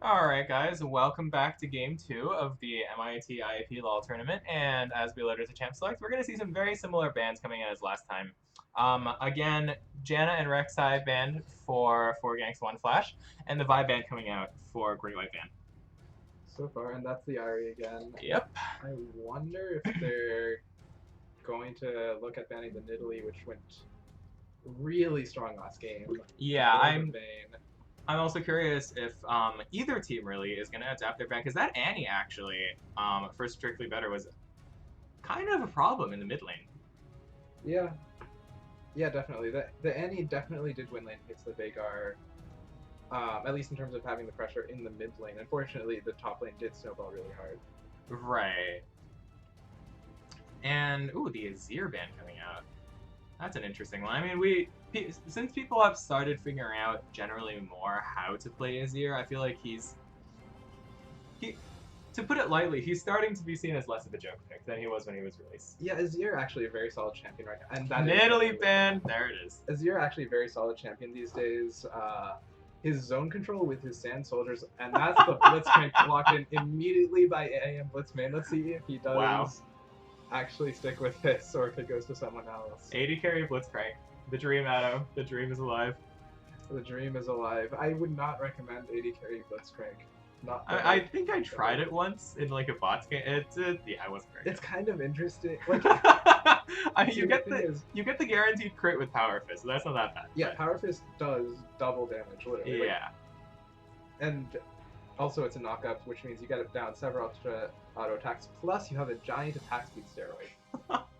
Alright guys, welcome back to game 2 of the MIT IAP LOL tournament, and as we load into Champ Select, we're going to see some very similar bans coming in as last time. Again, Janna and Rek'Sai banned for Ganks 1 Flash, and the Vi ban coming out for Great White Ban. So far, and that's the Ari again. Yep. I wonder if they're going to look at banning the Nidalee, which went really strong last game. Yeah, I'm also curious if either team really is going to adapt their ban, because that Annie actually, for Strictly Better, was kind of a problem in the mid lane. Yeah, definitely. The Annie definitely did win lane against the Veigar, at least in terms of having the pressure in the mid lane. Unfortunately, the top lane did snowball really hard. Right. And, ooh, the Azir ban coming out. That's an interesting one. I mean, since people have started figuring out generally more how to play Azir, I feel like to put it lightly, he's starting to be seen as less of a joke pick than he was when he was released. Yeah, Azir actually a very solid champion right now. And that Nidalee ban, there it is. Azir actually a very solid champion these days. His zone control with his Sand Soldiers, and that's the Blitzcrank locked in immediately by AM Blitzman. Let's see if he does actually stick with this or if it goes to someone else. 80 carry Blitzcrank. The dream, Adam. The dream is alive. The dream is alive. I would not recommend 80 carry Blitzcrank. I think I tried it once in like a bots game. It wasn't very good. It's kind of interesting. Like, I mean, you get the guaranteed crit with Power Fist, so that's not that bad. Yeah, Power Fist does double damage, literally. Yeah. And also it's a knockup, which means you get down several extra auto attacks, plus you have a giant attack speed steroid.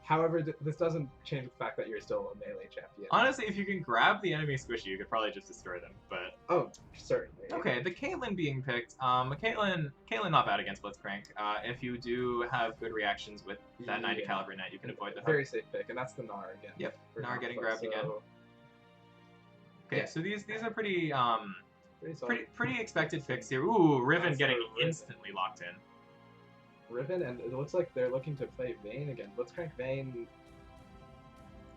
However, this doesn't change the fact that you're still a melee champion. Honestly, if you can grab the enemy squishy, you could probably just destroy them, but... Oh, certainly. Okay, the Caitlyn being picked. Caitlyn not bad against Blitzcrank. If you do have good reactions with that 90 caliber net, you can avoid the hook. Very safe pick, and that's the Gnar again. Yep, Gnar getting grabbed again. Okay, yeah. So these are pretty pretty expected picks here. Ooh, Riven getting instantly locked in. Riven, and it looks like they're looking to play Vayne again. Blitzcrank Vayne,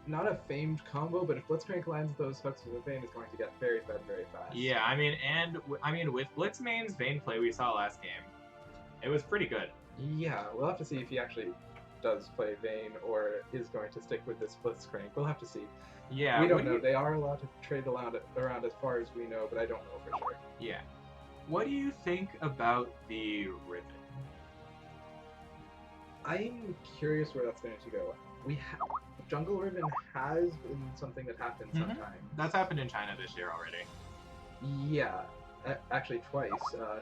not a famed combo, but if Blitzcrank lands those hooks with Vayne, is going to get very fed very fast. Yeah, I mean, with Blitzmane's Vayne play we saw last game, it was pretty good. Yeah, we'll have to see if he actually does play Vayne or is going to stick with this Blitzcrank. We'll have to see. Yeah, we don't know. They are allowed to trade around as far as we know, but I don't know for sure. Yeah. What do you think about the Riven? I'm curious where that's going to go. Jungle Riven has been something that happened sometimes. That's happened in China this year already. Yeah, actually twice.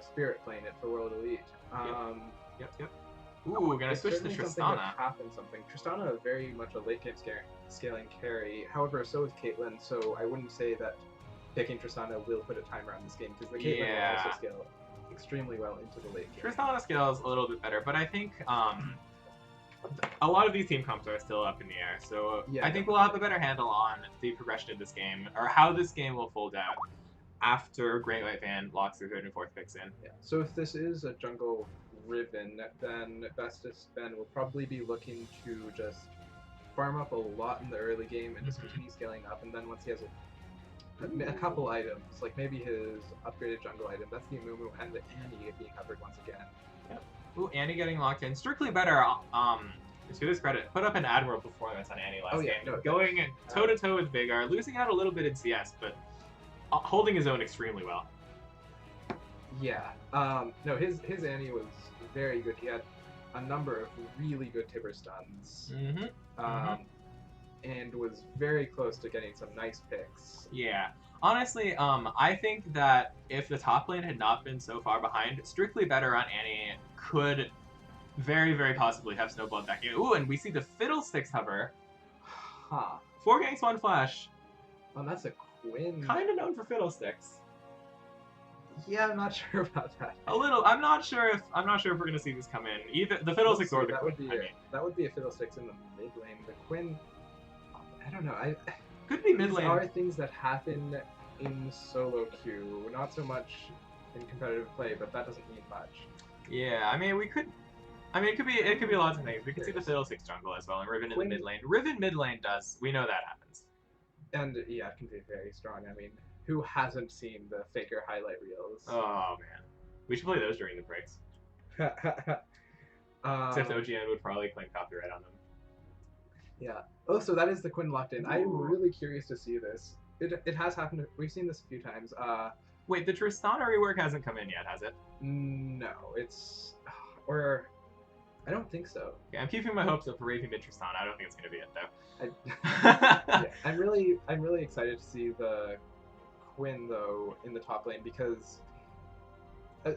Spirit playing it for World Elite. Yep. Ooh, gonna switch to Tristana. Tristana is very much a late game scaling carry. However, so is Caitlyn. So I wouldn't say that picking Tristana will put a timer on this game because the Caitlyn will also scale extremely well into the late game. Tristana scales a little bit better, but I think a lot of these team comps are still up in the air, so yeah, I think we'll have a better handle on the progression of this game, or how this game will fold out after Great White Ban locks their 3rd and 4th picks in. Yeah. So if this is a Jungle Riven, then Bestis Ben will probably be looking to just farm up a lot in the early game and just continue scaling up, and then once he has a couple items, like maybe his upgraded jungle item, that's the Amumu and the Annie being covered once again. Yep. Ooh, Annie getting locked in. Strictly Better, to his credit, put up an admirable performance on Annie last game. No, going toe-to-toe with Veigar, losing out a little bit in CS, but holding his own extremely well. Yeah. No, his Annie was very good. He had a number of really good Tibber stuns. And was very close to getting some nice picks. Yeah. Honestly, I think that if the top lane had not been so far behind, Strictly Better on Annie could very, very possibly have snowballed back in. Ooh, and we see the Fiddlesticks hover. 4 Ganks, 1 Flash. Oh, that's a Quinn. Kind of known for Fiddlesticks. Yeah, I'm not sure about that. A little. I'm not sure if we're gonna see this come in. Either the Fiddlesticks or the Quinn. That would be a Fiddlesticks in the mid lane. The Quinn, I don't know. Could be mid lane. These are things that happen in solo queue, not so much in competitive play, but that doesn't mean much. Yeah, I mean, it could be lots of things. We could see the Fiddlesticks jungle as well, and Riven in the mid lane. Riven mid lane we know that happens. And yeah, it can be very strong. I mean, who hasn't seen the Faker highlight reels? Oh man. We should play those during the breaks. Except OGN would probably claim copyright on them. Yeah. Oh, so that is the Quinn locked in. I'm really curious to see this. It has happened. We've seen this a few times. Wait, the Tristana rework hasn't come in yet, has it? No, it's or I don't think so. Okay, I'm keeping my hopes up for Raping Mid Tristana. I don't think it's gonna be it though. Yeah, I'm really excited to see the Quinn though in the top lane because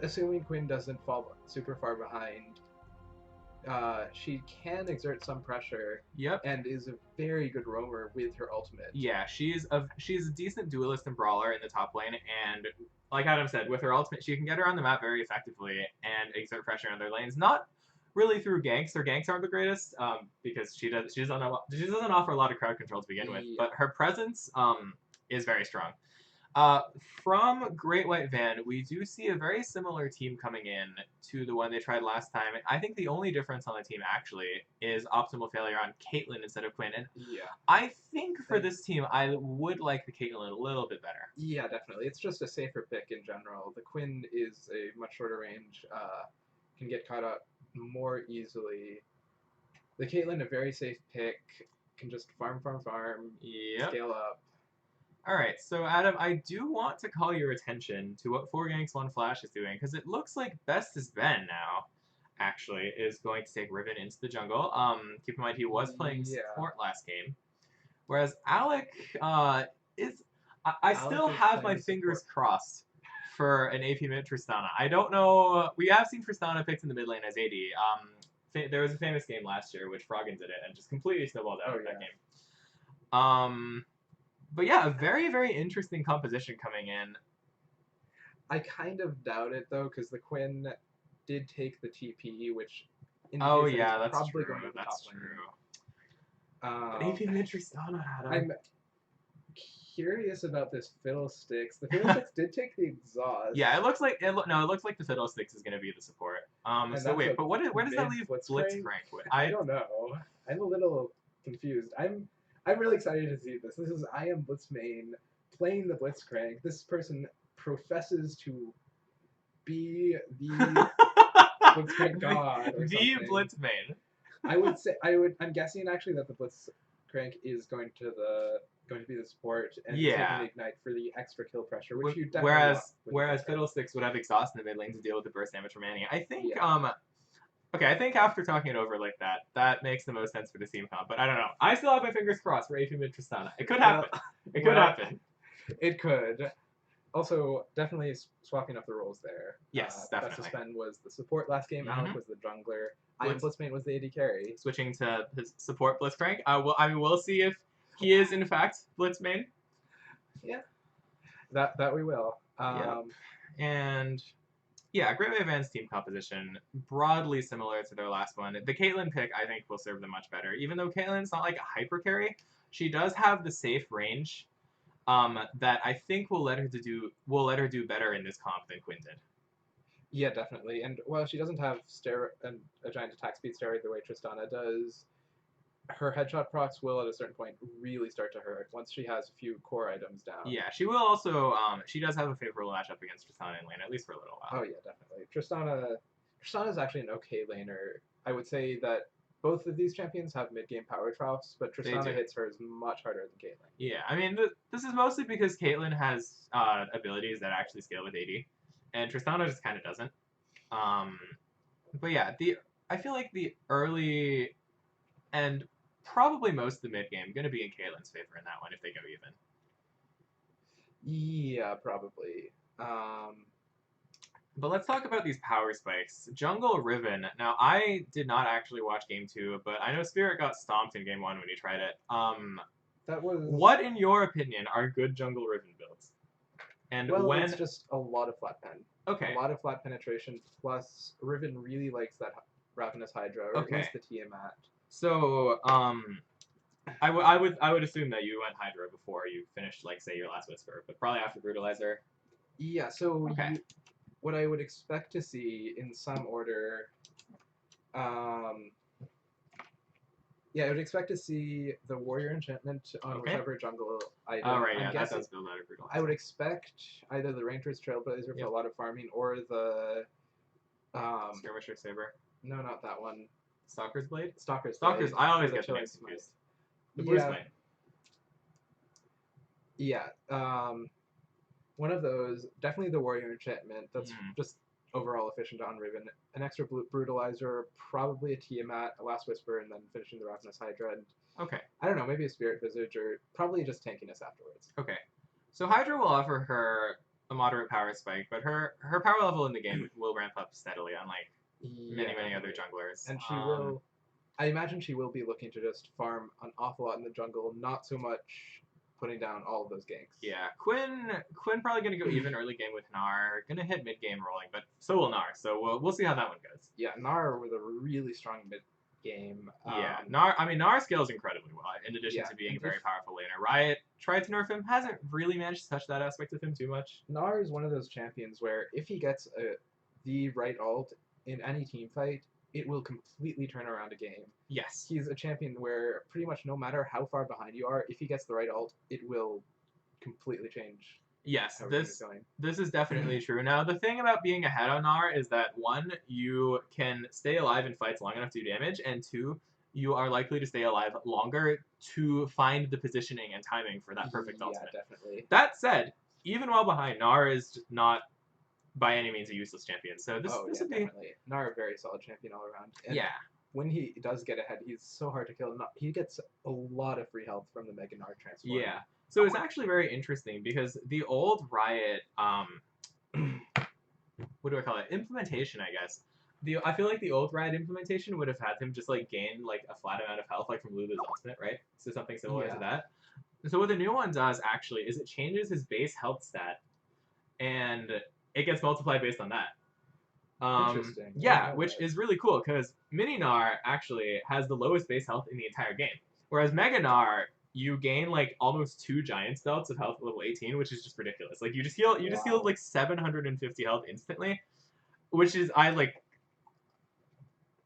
assuming Quinn doesn't fall super far behind, she can exert some pressure. Yep. And is a very good roamer with her ultimate. Yeah, she's a decent duelist and brawler in the top lane, and like Adam said, with her ultimate, she can get around the map very effectively and exert pressure on their lanes. Not really through ganks. Her ganks aren't the greatest because she doesn't offer a lot of crowd control to begin with, but her presence is very strong. From Great White Van, we do see a very similar team coming in to the one they tried last time. I think the only difference on the team actually is optimal failure on Caitlyn instead of Quinn. And yeah, I think for this team, I would like the Caitlyn a little bit better. Yeah, definitely. It's just a safer pick in general. The Quinn is a much shorter range, can get caught up more easily. The Caitlyn, a very safe pick, can just farm, scale up. Alright, so Adam, I do want to call your attention to what 4 Ganks 1 Flash is doing, because it looks like Bestest Ben now, actually, is going to take Riven into the jungle. Keep in mind, he was playing support last game. Whereas Alec is... I still have my fingers crossed for an AP mid Tristana. I don't know... We have seen Tristana picked in the mid lane as AD. There was a famous game last year, which Froggen did it, and just completely snowballed out of that game. But yeah, a very, very interesting composition coming in. I kind of doubt it, though, because the Quinn did take the TP, which indicates that's probably true. Going to the top lane. But AP mid Tristana, Adam. I'm curious about this Fiddlesticks. The Fiddlesticks did take the exhaust. Yeah, it looks like it looks like the Fiddlesticks is going to be the support. So wait, but where does that leave Blitzcrank? I don't know. I'm a little confused. I'm really excited to see this. This is I am Blitzmain playing the Blitzcrank. This person professes to be the Blitzcrank god or the something. Blitzmain. I'm guessing actually that the Blitzcrank is going to be the support and taking the ignite for the extra kill pressure, which you definitely whereas Fiddlesticks would have exhaust in the mid lane to deal with the burst damage from Annie. I think okay, I think after talking it over like that, that makes the most sense for the team comp, but I don't know. I still have my fingers crossed for AP mid Tristana. It could happen. It could happen. It could. Also, definitely swapping up the roles there. Yes, definitely. Bestest Ben was the support last game. Alec was the jungler. Blitzmain was the AD carry. Switching to his support Blitzcrank. We'll see if he is in fact Blitzmain. Yeah. That we will. And yeah, Great White Van's team composition, broadly similar to their last one. The Caitlyn pick, I think, will serve them much better. Even though Caitlyn's not like a hyper carry, she does have the safe range that I think will let her do better in this comp than Quinn did. Yeah, definitely. And while she doesn't have a giant attack speed steroid the way Tristana does, her headshot procs will at a certain point really start to hurt once she has a few core items down. Yeah, she will also she does have a favorable matchup against Tristana in lane, at least for a little while. Oh yeah, definitely. Tristana is actually an okay laner. I would say that both of these champions have mid-game power troughs, but Tristana hits hers much harder than Caitlyn. Yeah, I mean this is mostly because Caitlyn has abilities that actually scale with AD, and Tristana just kind of doesn't. But yeah, I feel like the early and probably most of the mid game going to be in Caitlyn's favor in that one if they go even. Yeah, probably. But let's talk about these power spikes. Jungle Riven. Now, I did not actually watch Game 2, but I know Spirit got stomped in Game 1 when he tried it. What, in your opinion, are good Jungle Riven builds? And it's just a lot of flat pen. Okay. A lot of flat penetration, plus Riven really likes that Ravenous Hydra, or at least the Tiamat. So, I would assume that you went Hydra before you finished, like, say, your last Whisper, but probably after Brutalizer. Yeah, so what I would expect to see in some order, Yeah, I would expect to see the warrior enchantment on Okay. whichever jungle item. Oh, right, yeah, I'm that guessing, does build out a brutal. I would expect either the Ranger's Trailblazer for Yep. a lot of farming, or the Skirmisher Saber. no, not that one. Stalker's Blade? Stalker's Stalker's, Blade I always for get the Chilling names Smite. confused. The Blue Yeah. Smite. Yeah. One of those, definitely the warrior enchantment. That's Mhm. just overall efficient on Riven. An extra brutalizer, probably a Tiamat, a Last Whisper, and then finishing the Ravenous Hydra. And Okay. I don't know, maybe a Spirit Visage, or probably just tankiness afterwards. Okay. So Hydra will offer her a moderate power spike, but her power level in the game will ramp up steadily, unlike many other junglers. And she will. I imagine she will be looking to just farm an awful lot in the jungle, not so much putting down all of those ganks. Yeah, Quinn probably gonna go even early game with Gnar, gonna hit mid game rolling, but so will Gnar. So we'll see how that one goes. Yeah, Gnar with a really strong mid game. Yeah, Gnar scales incredibly well. In addition to being a very powerful laner, Riot tried to nerf him, hasn't really managed to touch that aspect of him too much. Gnar is one of those champions where if he gets the right ult in any team fight, it will completely turn around a game. Yes. He's a champion where pretty much no matter how far behind you are, if he gets the right ult, it will completely change. Yes, this is definitely true. Now, the thing about being ahead on Gnar is that, one, you can stay alive in fights long enough to do damage, and two, you are likely to stay alive longer to find the positioning and timing for that perfect ultimate. Yeah, definitely. That said, even while behind, Gnar is not by any means a useless champion. So this would be definitely. Gnar, a very solid champion all around. And yeah. When he does get ahead, he's so hard to kill. He gets a lot of free health from the Mega Gnar transform. Yeah. So it's actually very interesting because the old Riot, what do I call it? Implementation, I guess. I feel like the old Riot implementation would have had him just like gain like a flat amount of health, like from Lulu's ultimate, right? So something similar to that. So what the new one does actually is it changes his base health stat, and it gets multiplied based on that. Interesting. Yeah, which is really cool because Mini Gnar actually has the lowest base health in the entire game, whereas Mega Gnar you gain like almost 2 giant belts of health at level 18, which is just ridiculous. Like you just heal like 750 health instantly, which is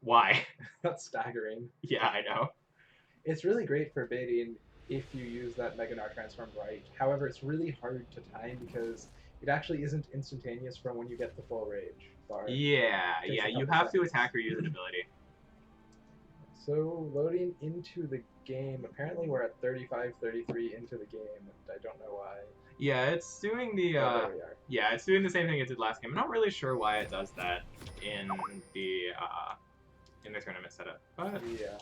why? That's staggering. Yeah, I know. It's really great for baiting if you use that Mega Gnar transform right. However, it's really hard to time because it actually isn't instantaneous from when you get the full rage bar. Yeah, you have to attack or use an ability. So, loading into the game, apparently we're at 35, 33 into the game, and I don't know why. Yeah, it's doing the it's doing the same thing it did last game. I'm not really sure why it does that in the tournament setup, but yeah,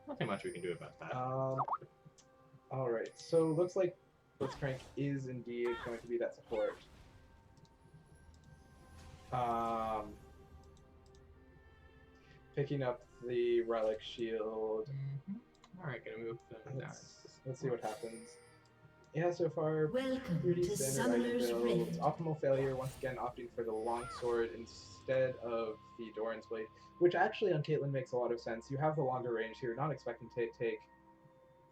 nothing much we can do about that. All right, so looks like Blitzcrank is indeed going to be that support. Picking up the relic shield. All right, gonna move them down. Let's see what happens. Yeah, so far Welcome pretty to standard item Summoner's build. Rift. Optimal failure once again opting for the longsword instead of the Doran's blade, which actually on Caitlyn makes a lot of sense. You have the longer range here, not expecting to take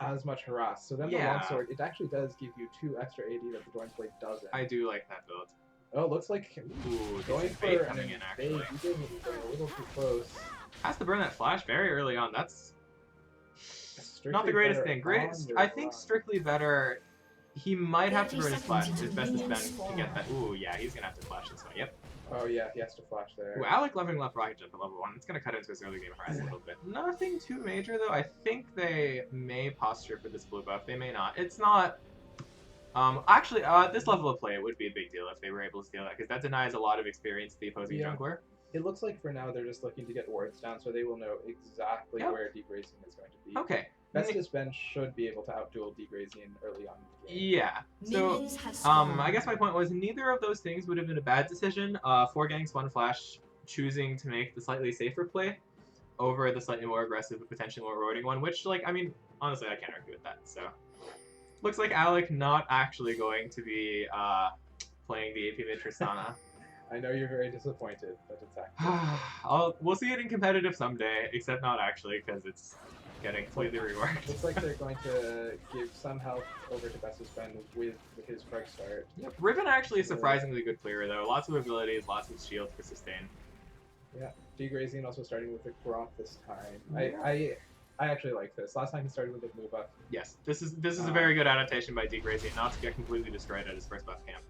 as much harass. So then the longsword, it actually does give you 2 extra AD that the Doran's blade doesn't. I do like that build. Oh, looks like going for an coming in actually. Going a little too close. Has to burn that flash very early on. That's not the greatest thing. I think strictly better. He might have to burn his flash. His bestest Ben to get that. Ooh, yeah, he's gonna have to flash this one. Yep. Oh yeah, he has to flash there. Ooh, Alec leveling up rocket jump at level 1. It's gonna cut into his early game harass a little bit. Nothing too major though. I think they may posture for this blue buff. They may not. It's not. Actually, at this level of play, it would be a big deal if they were able to steal that, because that denies a lot of experience to the opposing jungler. It looks like for now they're just looking to get wards down, so they will know exactly where Deep Racing is going to be. Okay. Bestest Ben should be able to outduel Deep Racing early on in the game. Yeah. So, I guess my point was neither of those things would have been a bad decision. 4 ganks, 1 flash, choosing to make the slightly safer play over the slightly more aggressive, but potentially more rewarding one, which, like, I mean, honestly, I can't argue with that, so. Looks like Alec not actually going to be playing the AP mid Tristana. I know you're very disappointed, but it's actually... we'll see it in competitive someday, except not actually, because it's getting completely reworked. Looks like they're going to give some health over to Bestest Ben with his Craig start. Yep. Riven actually is surprisingly good clearer, though. Lots of abilities, lots of shield for sustain. Yeah, Degrazing also starting with the Gromp this time. Yeah. I actually like this. Last time he started with the blue buff. Yes, this is a very good adaptation by Degrazian not to get completely destroyed at his first buff camp.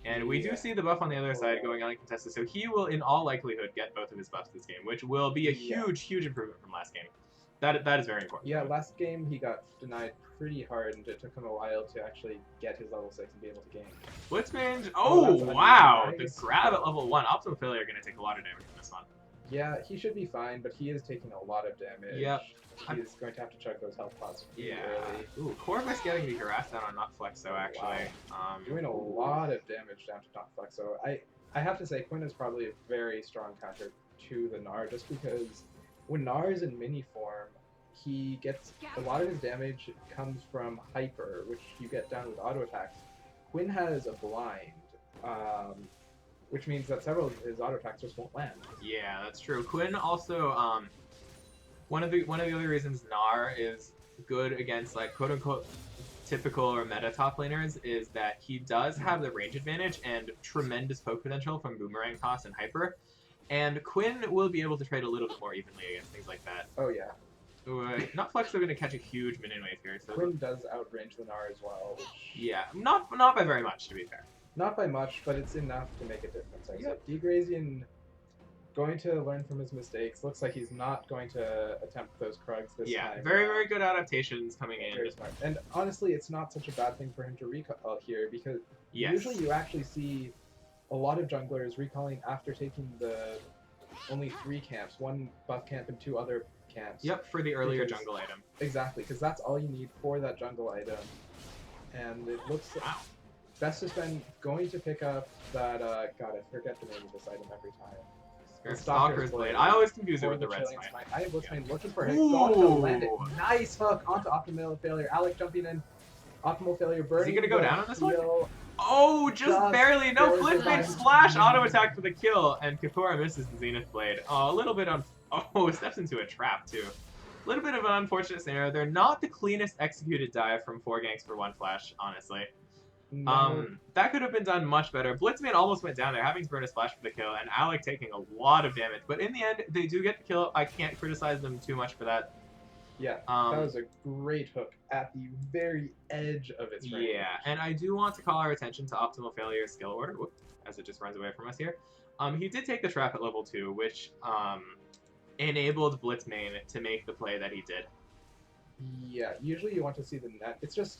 And we do see the buff on the other side going uncontested, so he will, in all likelihood, get both of his buffs this game, which will be a huge, huge improvement from last game. That is very important. Yeah, last game he got denied pretty hard, and it took him a while to actually get his level 6 and be able to gain. Blitzbang, wow! The grab at level 1. Optimal Failure are going to take a lot of damage from this one. Yeah, he should be fine, but he is taking a lot of damage. Yep. He's going to have to chug those health pots really early. Ooh, Corvus getting the harassed down on Not Flexo, actually. Wow. Doing a lot of damage down to Not Flexo. I have to say, Quinn is probably a very strong counter to the Gnar, just because when Gnar is in mini form, he gets a lot of his damage comes from Hyper, which you get down with auto attacks. Quinn has a blind, which means that several of his auto attacks just won't land. Yeah, that's true. Quinn also, one of the other reasons Gnar is good against like quote unquote typical or meta top laners is that he does have the range advantage and tremendous poke potential from Boomerang Toss and Hyper, and Quinn will be able to trade a little bit more evenly against things like that. Oh yeah. Not Flexo going to catch a huge minion wave here. So Quinn does outrange the Gnar as well. Which... Yeah, not by very much, to be fair. Not by much, but it's enough to make a difference. Degrazian going to learn from his mistakes. Looks like he's not going to attempt those Krugs this time. Yeah, very, very good adaptations coming in. Very smart. And honestly, it's not such a bad thing for him to recall here, because usually you actually see a lot of junglers recalling after taking the only 3 camps, 1 buff camp and 2 other camps. Yep, for the earlier jungle item. Exactly, because that's all you need for that jungle item. And it looks like Bestest going to pick up that, God, I forget the name of this item every time. Stalker's Blade. I always confuse it with the Red Smite. I have Blitzbang looking for him. Got to land it. Nice hook onto Optimal Failure. Alec jumping in. Optimal Failure burning. Is he going to go down on this one? Oh, just barely. No, Blitzbang splash auto attack for the kill, and Kapura misses the Zenith Blade. Oh, a little bit on. Oh, steps into a trap too. A little bit of an unfortunate scenario. They're not the cleanest executed dive from 4 ganks for 1 flash, honestly. No. That could have been done much better. Blitzman almost went down there, having to burn a splash for the kill, and Alec taking a lot of damage. But in the end, they do get the kill. I can't criticize them too much for that. Yeah, that was a great hook at the very edge of its range. Yeah, and I do want to call our attention to Optimal Failure's skill order, as it just runs away from us here. He did take the trap at level 2, which enabled Blitzman to make the play that he did. Yeah, usually you want to see the net. It's just,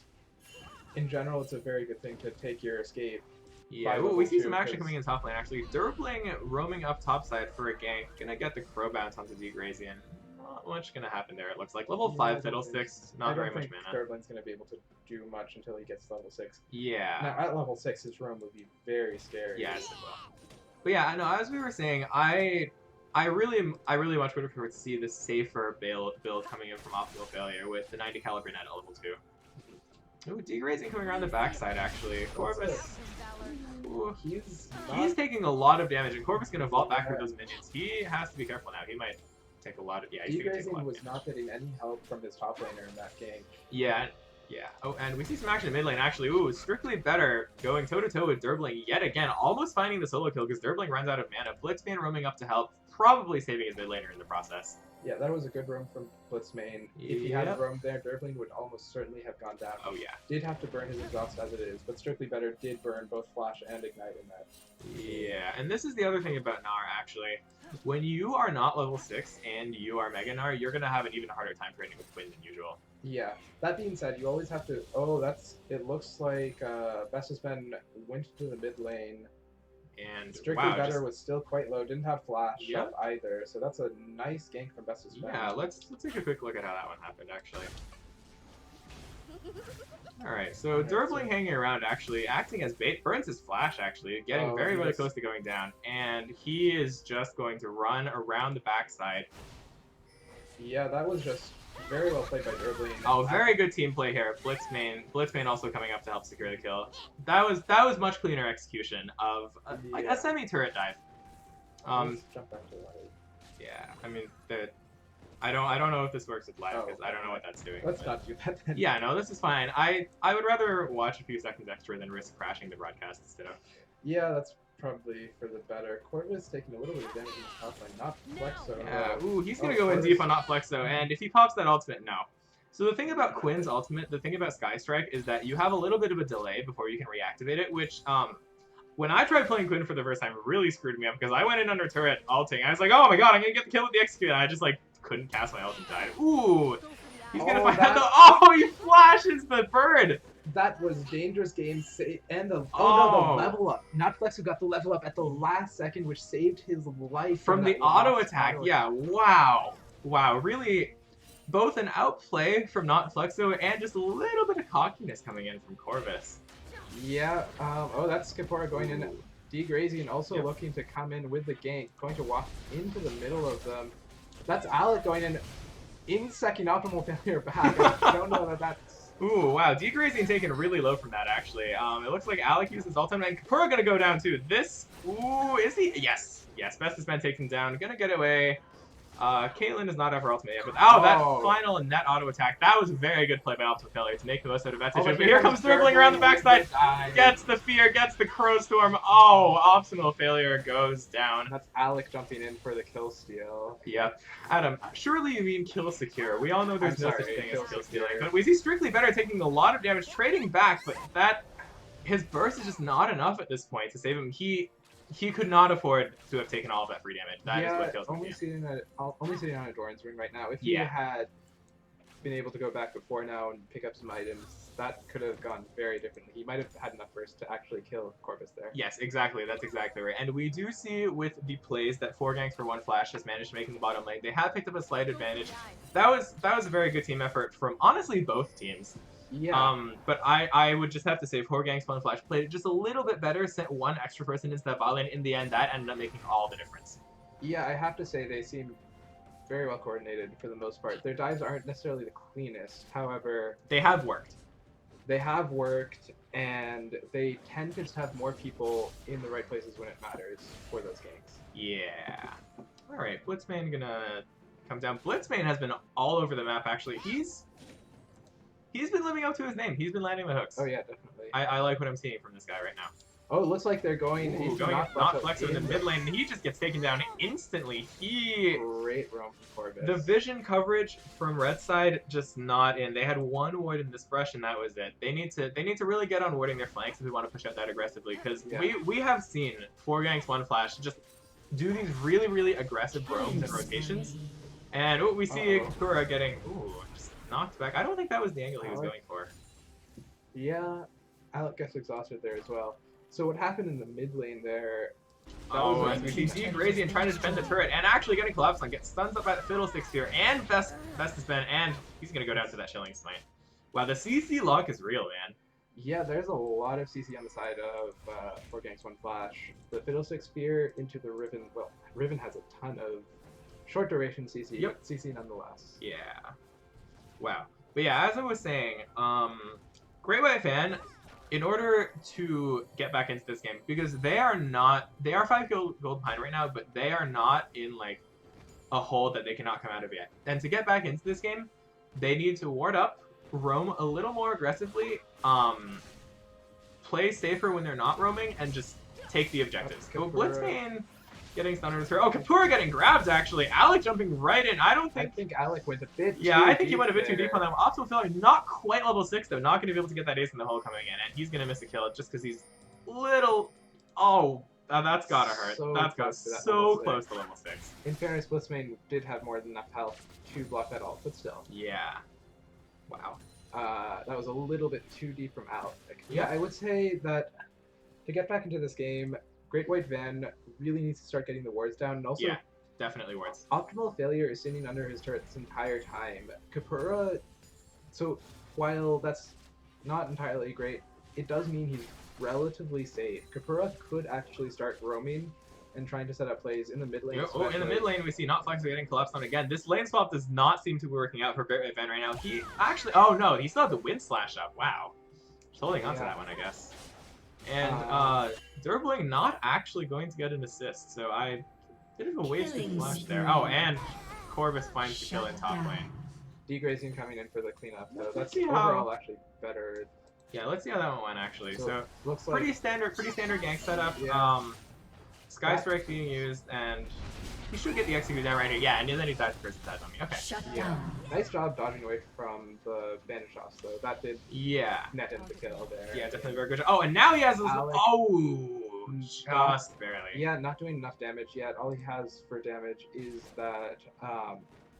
in general, it's a very good thing to take your escape. Yeah, ooh, we see some action coming in top lane, actually. Durbling roaming up topside for a gank. Gonna get the crow bounce onto Degrazian. Not much gonna happen there, it looks like. Level 5 Fiddlesticks, not very much mana. Durbling's gonna be able to do much until he gets to level 6. Yeah. Now, at level 6, his roam would be very scary. Yes, it will. But yeah, no, as we were saying, I really much would prefer to see the safer build coming in from Optimal Failure with the 90 caliber net at level 2. Ooh, Degrazing coming around the backside, actually. Corvus. Ooh, he's taking a lot of damage, and Corvus gonna vault back with those minions. He has to be careful now. He might take a lot of he's gonna take a lot of damage. Not getting any help from his top laner in that game. Yeah. Oh, and we see some action in mid lane, actually. Ooh, Strictly Better going toe-to-toe with Durbling yet again, almost finding the solo kill because Durbling runs out of mana. Blitzbane roaming up to help, probably saving his mid laner in the process. Yeah, that was a good roam from Blitzbane. If he had roamed there, Durbling would almost certainly have gone down. Oh, yeah. Did have to burn his exhaust as it is, but Strictly Better did burn both Flash and Ignite in that. Yeah, and this is the other thing about Gnar, actually. When you are not level 6 and you are Mega Gnar, you're going to have an even harder time trading with Quinn than usual. Yeah. That being said, you always have to... Oh, it looks like Bestest went to the mid lane. And Strictly Better was still quite low, didn't have Flash up either, so that's a nice gank from Bestest. Yeah, let's take a quick look at how that one happened, actually. Alright, so Durbling hanging around, actually, acting as bait, burns his Flash, actually, getting very close to going down, and he is just going to run around the backside. Yeah, that was just very well played by Durbling. Oh, very good team play here. Blitzbane also coming up to help secure the kill. That was much cleaner execution of like a semi-turret dive. Jump back to live. Yeah, I mean I don't know if this works with live because I don't know what that's doing. Let's not do that then. Yeah, no, this is fine. I would rather watch a few seconds extra than risk crashing the broadcast instead of. Yeah, that's probably for the better. Corvus taking a little bit of damage in the top lane, not Flexo. Yeah, ooh, he's gonna Oh, go in Corvus. deep on not Flexo, and if he pops that ultimate, no. So the thing about Quinn's ultimate, the thing about Sky Strike, is that you have a little bit of a delay before you can reactivate it, which, when I tried playing Quinn for the first time, it really screwed me up, because I went in under turret ulting, I was like, oh my god, I'm gonna get the kill with the execute, and I just, like, couldn't cast my ult and died. Ooh! He's gonna find out the- oh, he flashes the bird! That was dangerous game, and the Oh. the level up. Not Flexo got the level up at the last second, which saved his life From the auto attack, yeah, wow. Wow, really, both an outplay from not Flexo and just a little bit of cockiness coming in from Corvus. Yeah, oh, that's Skipora going in. Degrazing also Yep. looking to come in with the gank, going to walk into the middle of them. That's Alec going in second optimal failure back. I don't know that that's... Ooh, wow, degrazing taken really low from that, actually. It looks like Alec uses ultimate, and Kapura gonna go down, too. This, ooh, is he? Yes, yes, Bestest Ben taken down, gonna get away. Caitlyn does not have her ultimate yet, but that final net auto attack, that was a very good play by Optimal Failure to make the most out of that situation. But here comes dribbling around the backside, gets the fear, gets the Crow Storm. Oh, Optimal Failure goes down. That's Alec jumping in for the kill steal. Yep. Adam, surely you mean kill secure. We all know there's no such thing as kill stealing. Secure. But was he strictly better taking a lot of damage, trading back, but his burst is just not enough at this point to save him. He could not afford to have taken all of that free damage. That is what kills him. Only sitting on a Doran's ring right now. If he had been able to go back before now and pick up some items, that could have gone very differently. He might have had enough burst to actually kill Corvus there. Yes, exactly. That's exactly right. And we do see with the plays that 4 Ganks for 1 Flash has managed to make in the bottom lane. They have picked up a slight advantage. That was a very good team effort from honestly both teams. Yeah. But I would just have to say 4 Ganks 1 Flash played it just a little bit better, sent one extra person into that bot lane. In the end, that ended up making all the difference. Yeah, I have to say they seem very well coordinated for the most part. Their dives aren't necessarily the cleanest, however... They have worked. They have worked, and they tend to just have more people in the right places when it matters for those ganks. Yeah. Alright, Blitzbane gonna come down. Blitzbane has been all over the map, actually. He's been living up to his name. He's been landing the hooks. Oh yeah, definitely. I like what I'm seeing from this guy right now. Oh, it looks like they're going into not Flexo in the mid lane, and he just gets taken down instantly. Great roam from Corvus. The vision coverage from red side just not in. They had one ward in this brush, and that was it. They need to really get on warding their flanks if we want to push out that aggressively, because we have seen 4 Ganks 1 Flash just do these really, really aggressive roams and rotations. And we see Kakura getting just knocked back. I don't think that was the angle he was going for. Yeah, Alec gets exhausted there as well. So what happened in the mid lane there? As we see Grazian trying to defend the turret and actually getting collapsed on, gets stuns up by the Fiddlesticks here, and Bestest Ben, and he's gonna go down to that Shilling Smite. Wow, the CC lock is real, man. Yeah, there's a lot of CC on the side of 4 Ganks 1 Flash. The Fiddlestick Spear into the Riven. Well, Riven has a ton of short duration CC, but CC nonetheless. Yeah. Wow. But yeah, as I was saying, Great White Fan, in order to get back into this game, because they are 5 gold behind right now, but they are not in like a hole that they cannot come out of yet. And to get back into this game, they need to ward up, roam a little more aggressively, play safer when they're not roaming, and just take the objectives. Blitzbane getting stunned on his turret. Oh, Kapura getting grabbed, actually. Alec jumping right in. I think Alec went a bit too I think he went a bit there. too deep on that. Optimal Failure, not quite level 6, though. Not going to be able to get that ace in the hole coming in. And he's going to miss a kill just because he's little... Oh, that's got to hurt. That's got so close to level 6. In fairness, Blitzbane did have more than enough health to block that ult, but still. Yeah. Wow. That was a little bit too deep from Alec. Yeah, I would say that to get back into this game, Great White Van really needs to start getting the wards down, and also definitely wards. Optimal Failure is sitting under his turret this entire time. Kapura, so while that's not entirely great, it does mean he's relatively safe. Kapura could actually start roaming and trying to set up plays in the mid lane. Oh, in the mid lane we see not Flexo getting collapsed on again. This lane swap does not seem to be working out for Great White Van right now. He actually, oh no, he still had the wind slash up. Wow. Just holding on to that one, I guess. And Durbling not actually going to get an assist, so I bit of a wasted flash there. Oh, and Corvus finds the kill in top lane. Degrazing coming in for the cleanup, though. That's overall actually better. Yeah, let's see how that one went actually. So looks pretty standard gank setup. Yeah. Sky Strike being used, and he should get the execute down right here. Yeah, and then he dies first attack on me. Okay. Shut Yeah. down. Nice job dodging away from the bandage shots, though. That did Yeah. net him the kill there. Yeah, definitely very good job. Oh, and now he has those. Alec- Oh, just barely. Yeah, not doing enough damage yet. All he has for damage is that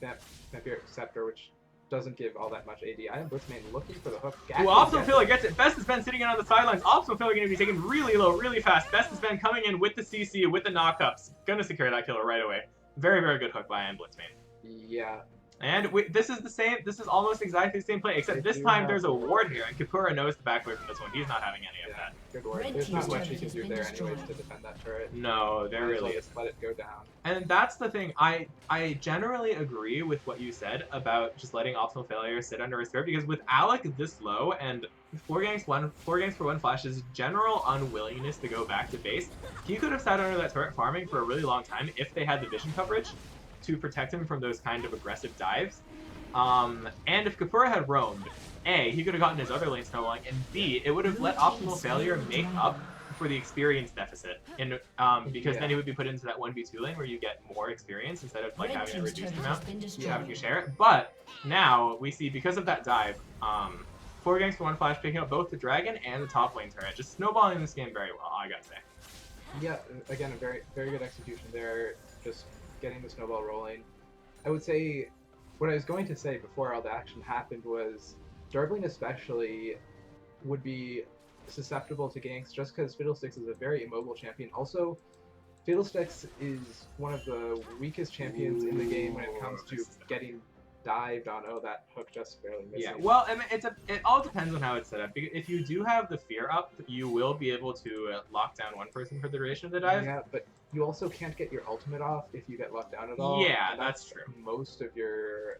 Vampiric Scepter, which doesn't give all that much AD. I am Blitzmane looking for the hook. Ooh, Optimal Filler gets it. Best has been sitting in on the sidelines. Optimal Filler going to be taken really low, really fast. Best has been coming in with the CC, with the knockups. Gonna secure that killer right away. Very, very good hook by Blitzmane. Yeah. And this is the same. This is almost exactly the same play, except this time there's a ward here, and Kapura knows the back away from this one. He's not having any of that. Good ward. Red There's not team's much he turret can has do been there destroyed. anyways to defend that turret. No, there Might as well really is. just let it go down. And that's the thing. I generally agree with what you said about just letting Optimal Failure sit under his turret, because with Alec this low and 4 ganks for 1 flash's general unwillingness to go back to base, he could have sat under that turret farming for a really long time if they had the vision coverage to protect him from those kind of aggressive dives. And if Kapura had roamed, A, he could have gotten his other lane snowballing, and B, it would have let Optimal Failure make up for the experience deficit, and because then he would be put into that 1v2 lane where you get more experience instead of like Red having a team's reduced turret amount, has been you having to destroyed. share it. But now we see, because of that dive, 4 ganks for 1 flash picking up both the dragon and the top lane turret, just snowballing this game very well, I gotta say. Yeah, again, a very, very good execution there, just getting the snowball rolling. I would say, what I was going to say before all the action happened was, Durblin especially would be susceptible to ganks just because Fiddlesticks is a very immobile champion. Also, Fiddlesticks is one of the weakest champions in the game when it comes to getting dived on. Oh, that hook just barely missed. Yeah, well, I mean, it all depends on how it's set up. If you do have the fear up, you will be able to lock down one person for the duration of the dive. Yeah, but you also can't get your ultimate off if you get locked down at all. Yeah, and that's true. Most of your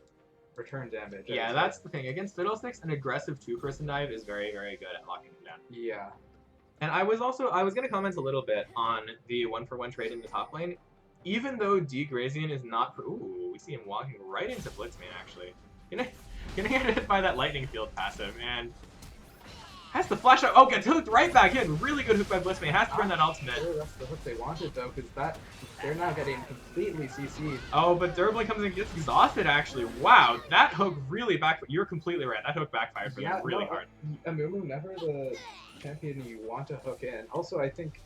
return damage. Yeah, that's the thing. Against Fiddlesticks, an aggressive 2-person dive is very, very good at locking him down. Yeah. And I was going to comment a little bit on the 1-for-1 trade in the top lane. Even though Degrazian is not... Ooh, we see him walking right into Blitzmane, actually. Gonna get hit by that lightning field passive, and... Has the flash out. Oh, gets hooked right back in. Really good hook by Blitzmane. Has to burn that ultimate. Sure, that's the hook they wanted, though, because they're now getting completely CC'd. Oh, but Durblin comes in and gets exhausted, actually. Wow, that hook really backfired. You're completely right. That hook backfired for them really hard. Amumu, never the champion you want to hook in. Also, I think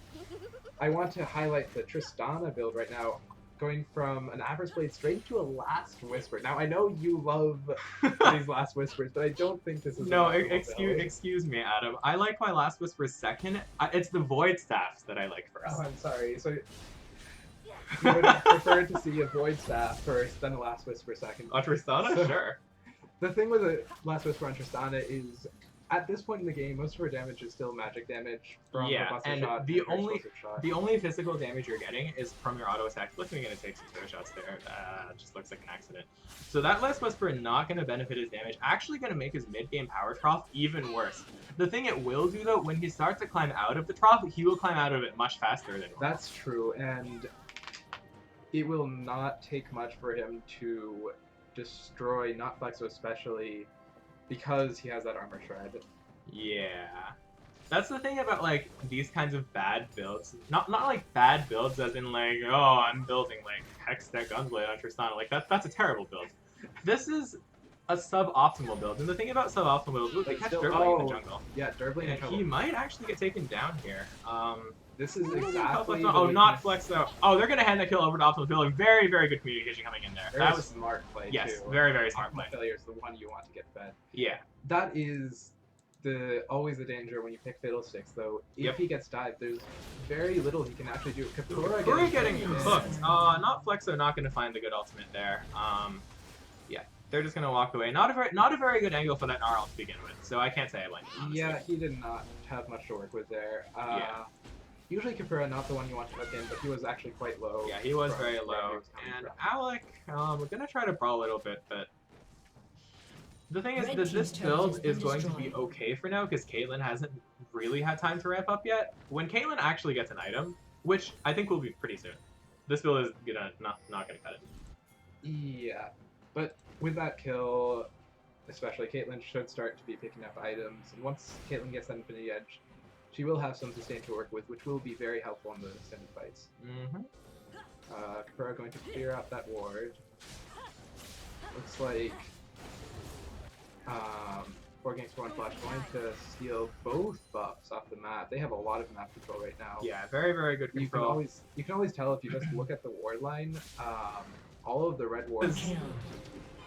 I want to highlight the Tristana build right now, going from an Average Blade straight to a Last Whisper. Now, I know you love these Last Whispers, but I don't think this is... No, a excuse me, Adam. I like my Last Whisper second. It's the Void Staffs that I like first. Oh, I'm sorry. So you would prefer to see a Void Staff first, then a Last Whisper second. Oh, Tristana? Sure. The thing with a Last Whisper on Tristana is, at this point in the game, most of her damage is still magic damage from the Buster and shot the her only explosive shot. the only physical damage you're getting is from your auto attack. Looking gonna take some throw shots there. Just looks like an accident. So that Last Whisper not gonna benefit his damage. Actually gonna make his mid game power trough even worse. The thing it will do though, when he starts to climb out of the trough, he will climb out of it much faster than normal. That's true, and it will not take much for him to destroy Not Flexo, especially because he has that armor shred. Yeah. That's the thing about like these kinds of bad builds. Not like bad builds as in like, oh, I'm building like Hextech Gunblade on Tristana. Like that's a terrible build. This is a suboptimal build. And the thing about suboptimal builds, they catch Durblin in the jungle. Yeah, Durblin And he might actually get taken down here. This is exactly the Oh, not weakness. flex though. Oh, they're gonna hand that kill over to Optimal Failure. Very, very good communication coming in there. Very That was smart play, yes, too. very, very smart play. Failure is the one you want to get fed. Yeah. That is always the danger when you pick Fiddlesticks, though. If he gets dived, there's very little he can actually do. Kapura getting hooked. Not Flexo not gonna find the good ultimate there. Yeah, they're just gonna walk away. Not a very good angle for that Gnarl to begin with. So I can't say I blame him. Honestly. Yeah, he did not have much to work with there. Yeah. Usually Kapura not the one you want to hook in, but he was actually quite low. Yeah, he was from very where he low. was coming And from. Alec, we're gonna try to brawl a little bit, but the thing is Red that this team's turret has build been is going to be destroyed. okay for now because Caitlyn hasn't really had time to ramp up yet. When Caitlyn actually gets an item, which I think will be pretty soon, this build is not gonna cut it. Yeah, but with that kill, especially Caitlyn should start to be picking up items, and once Caitlyn gets that Infinity Edge, she will have some sustain to work with, which will be very helpful in the extended fights. Mm-hmm. Kapura going to clear out that ward. Looks like 4Ganks for 1 Flash going to steal both buffs off the map. They have a lot of map control right now. Yeah, very, very good control. You can always tell if you just look at the ward line. All of the red wards.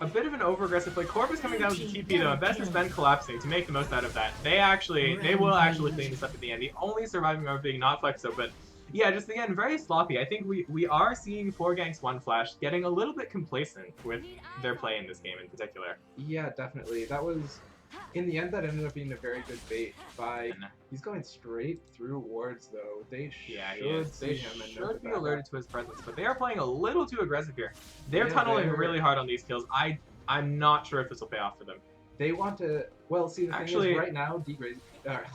A bit of an over-aggressive play. Corvus coming down with the TP though, and Best has been collapsing to make the most out of that. They will actually clean this up at the end. The only surviving member being not Flexo, but yeah, just again, very sloppy. I think we are seeing 4Ganks 1 Flash getting a little bit complacent with their play in this game in particular. Yeah, definitely. That was, in the end, that ended up being a very good bait by... He's going straight through wards, though. They should see him and should be alerted to his presence, but they are playing a little too aggressive here. They're tunneling really hard on these kills. I'm not sure if this will pay off for them. They want to... Well, see, the thing is, right now,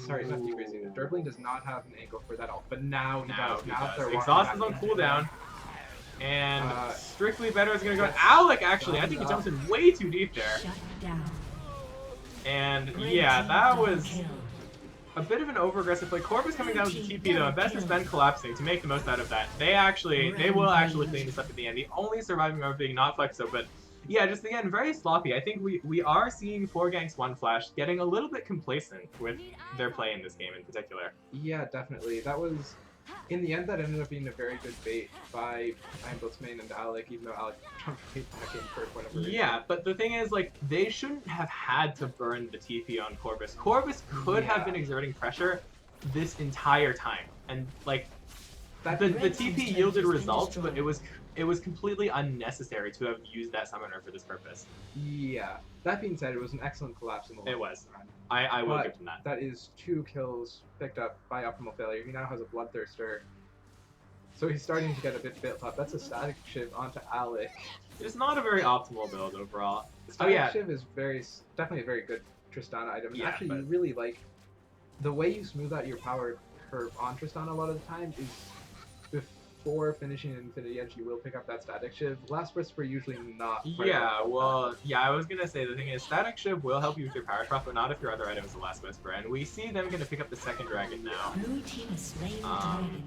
sorry, not Degrazing. Dribbling does not have an angle for that ult, but now he does. Now they're Exhaust is on cooldown. And Strictly Better is going to go... Alec, actually, I think he jumps in way too deep there. And yeah, that was a bit of an over-aggressive play. Corvus coming down with the TP though, and Best has been collapsing to make the most out of that. They will actually clean this up at the end. The only surviving member being not Flexo, but yeah, just again, very sloppy. I think we are seeing 4Ganks 1 Flash getting a little bit complacent with their play in this game in particular. Yeah, definitely. That was, in the end, that ended up being a very good bait by Blitzmane and Alec, even though Alec jumped right back in for whatever reason. Yeah, but the thing is, like, they shouldn't have had to burn the TP on Corvus. Corvus could have been exerting pressure this entire time, and like, the TP yielded results, but it was completely unnecessary to have used that summoner for this purpose. Yeah. That being said, it was an excellent collapse in the It was. I will give him that. That is 2 kills picked up by Optimal Failure. He now has a Bloodthirster. So he's starting to get a bit built up. That's a Static Shiv onto Alec. It's not a very optimal build overall. Static Shiv is definitely a very good Tristana item. Yeah, actually, you really like... The way you smooth out your power curve on Tristana a lot of the time is... Before finishing Infinity Edge, you will pick up that Static Shiv. Last Whisper usually not. Yeah, well, yeah, I was gonna say the thing is, Static Shiv will help you with your power drop, but not if your other item is the Last Whisper. And we see them gonna pick up the second dragon now. Blue team has slain the dragon.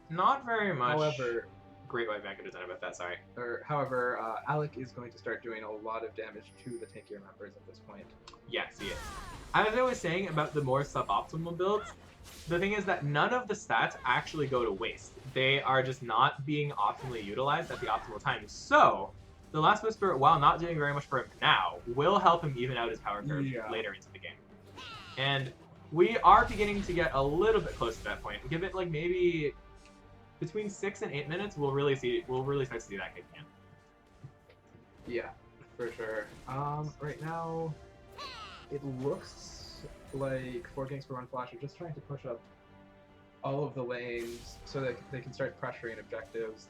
Not very much. However, Great White Vanguard is done about that. Sorry. However, Alec is going to start doing a lot of damage to the tankier members at this point. Yeah, see it. As I was saying about the more suboptimal builds, the thing is that none of the stats actually go to waste. They are just not being optimally utilized at the optimal time. So, the Last Whisper, while not doing very much for him now, will help him even out his power curve later into the game. And we are beginning to get a little bit close to that point. Give it like maybe between 6 and 8 minutes, we'll really start to see that kick in. Yeah, for sure. Right now, it looks like 4Ganks for 1 Flash are just trying to push up all of the lanes so that they can start pressuring objectives.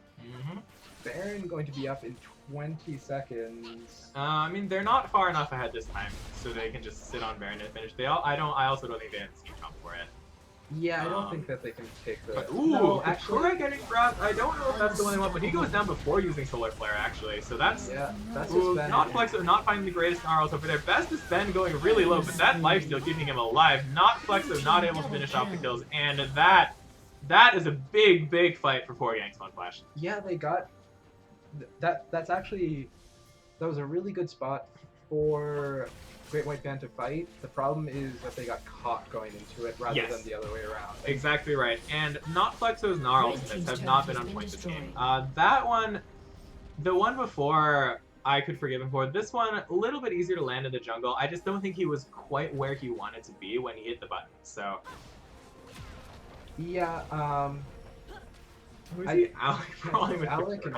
Baron going to be up in 20 seconds. I mean, they're not far enough ahead this time, so they can just sit on Baron and finish. I also don't think they have the scheme jump for it. Yeah, I don't think that they can take the... Ooh, no, actually, getting grabbed. I don't know if that's the one they want, but he goes down before using Solar Flare, actually. So that's... Yeah, that's not Flexo, not finding the greatest snarls over there. Best is Ben going really low, but that lifesteal keeping him alive. Not Flexo, not able to finish off the kills. And that is a big, big fight for 4Ganks 1 Flash. Yeah, they got... That's actually... That was a really good spot for Great White Band to fight. The problem is that they got caught going into it rather than the other way around. Exactly right. And not Flexo's Gnar ultimates have not been on point this game. That one, the one before, I could forgive him for. This one, a little bit easier to land in the jungle. I just don't think he was quite where he wanted to be when he hit the button. So. Yeah, Who's Alec crawling with Alec and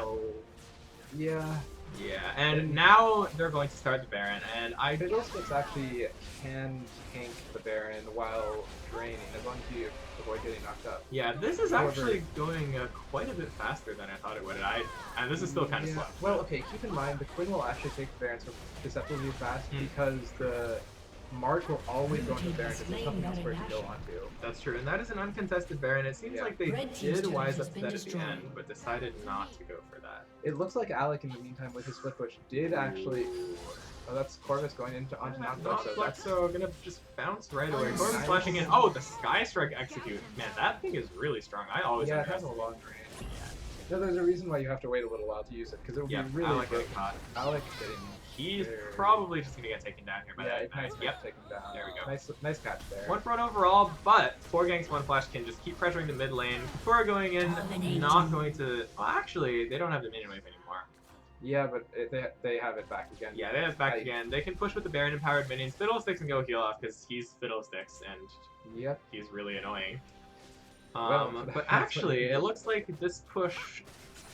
yeah. Yeah, and now they're going to start the Baron, and Fiddlesticks actually can tank the Baron while draining, as long as you avoid getting knocked up. Yeah, this is actually going quite a bit faster than I thought it would, and this is still kind of slow. Well, okay, keep in mind, the Quinn will actually take the Baron so deceptively fast because the Mark will always go into Baron because there's nothing else for it to go onto. That's true, and that is an uncontested Baron. It seems Yeah. like they Red team's did turret wise has up to been that at the destroyed. end, but decided not to go for that. It looks like Alec in the meantime with his split push did actually. Oh, that's Corvus going onto Nocturne, so that's Flexo gonna just bounce right away. Nice. Corvus flashing in. Oh, the Sky Strike execute. Man, that thing is really strong. I always yeah, it has a underestimate. long range. No, there's a reason why you have to wait a little while to use it because it would Yeah, be really Alec good. getting caught. Alec getting. He's Very- probably just gonna get taken down here by Yeah, that. nice Yep. take him down. There we go. Nice catch there. One front overall, but 4 ganks, 1 flash can just keep pressuring the mid lane. Before going in, not going to. Well, actually, they don't have the minion wave anymore. Yeah, but they have it back again. Yeah, they have it back I- again. They can push with the Baron empowered minions, Fiddlesticks, and go heal off because he's Fiddlesticks and Yep. he's really annoying. Well, But that's actually, what- it looks like this push.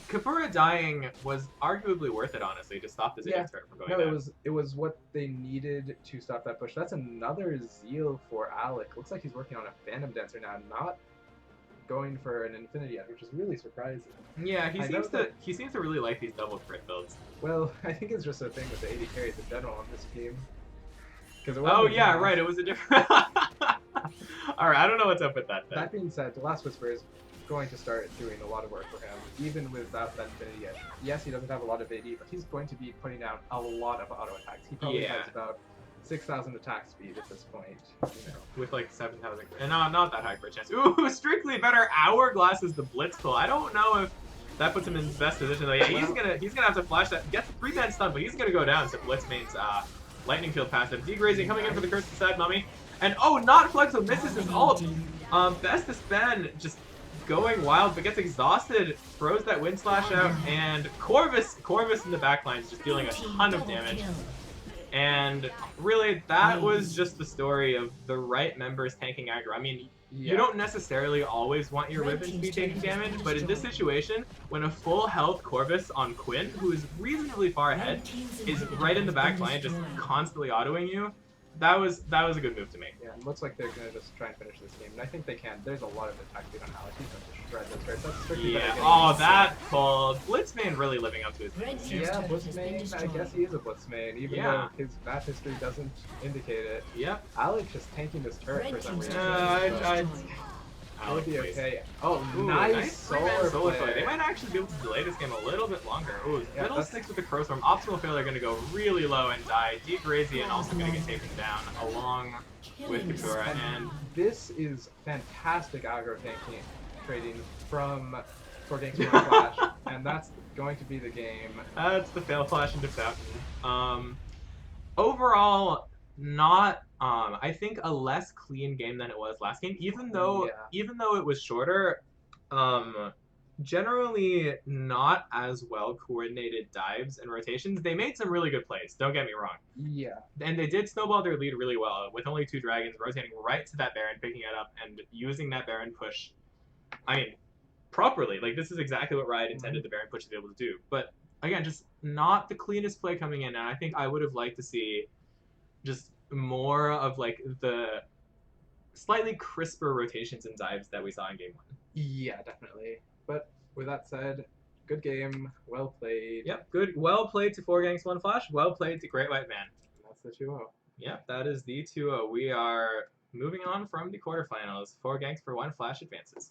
Kapura dying was arguably worth it, honestly, to stop the Yeah. Ziggs turret from going No, down. it was what they needed to stop that push. That's another Zeal for Alec. Looks like he's working on a Phantom Dancer now, not going for an Infinity Edge, which is really surprising. Yeah, I know that- he seems to really like these double crit builds. Well, I think it's just a thing with the AD carries in general on this team. Oh yeah, right. It was a different. All right, I don't know what's up with that. Then. That being said, the Last Whisper is going to start doing a lot of work for him, even without that Infinity Edge. Yes, he doesn't have a lot of AD, but he's going to be putting out a lot of auto attacks. He probably Yeah. has about 6,000 attack speed at this point. You know. With like 7,000. No, not that high for a chance. Ooh, strictly better Hourglass is the blitz pull. I don't know if that puts him in the best position though. Yeah, he's gonna have to flash that. Gets the 3-man stun, but he's gonna go down. So Blitz mains Lightning Field passive. Degrazing coming in for the curse to Sad Mummy. And oh, not Flexo misses his ult. Bestest Ben just going wild, but gets exhausted, throws that wind slash out, and Corvus in the backline is just dealing a ton of damage. And really, that was just the story of the right members tanking aggro. I mean, you don't necessarily always want your ribbon to be taking damage, but in this situation, when a full health Corvus on Quinn, who is reasonably far ahead, is right in the back line, just constantly autoing you, that was a good move to make. Yeah, it looks like they're gonna just try and finish this game, and I think they can. There's a lot of attack speed on Alex. He's going to shred those turrets. That's strictly Yeah. better getting Oh, him. that pull. Blitzman really living up to his Red name. team's Yeah, turret Blitz has been main. I destroyed. guess he is a Blitz main, even Yeah. though his match history doesn't indicate it. Yep. Alex just tanking this turret Red for some team's reason. turret has been I- destroyed. It would be Alex, please. okay. Oh, Ooh, nice 3-man solar play. They might actually be able to delay this game a little bit longer. Ooh, Yeah, Fiddlesticks with the Crow Storm. Optimal failure going to go really low and die. Degrazian also going to get taken down along with Killing Kapura. spree. And This is fantastic aggro tanking trading from for Ganks One Flash, and that's going to be the game. that's the fail flash into Fountain. Overall, not I think a less clean game than it was last game. Even though it was shorter, generally not as well coordinated dives and rotations. They made some really good plays. Don't get me wrong. Yeah. And they did snowball their lead really well with only 2 dragons rotating right to that Baron, picking it up and using that Baron push. I mean, properly. Like this is exactly what Riot intended the Baron push to be able to do. But again, just not the cleanest play coming in. And I think I would have liked to see just more of like the slightly crisper rotations and dives that we saw in game 1. Yeah, definitely. But with that said, good game, well played. Yep, good. Well played to 4 ganks, 1 flash. Well played to Great White Man. And that's the 2-0. Yep, that is the 2-0. We are moving on from the quarterfinals. 4 ganks for 1 flash advances.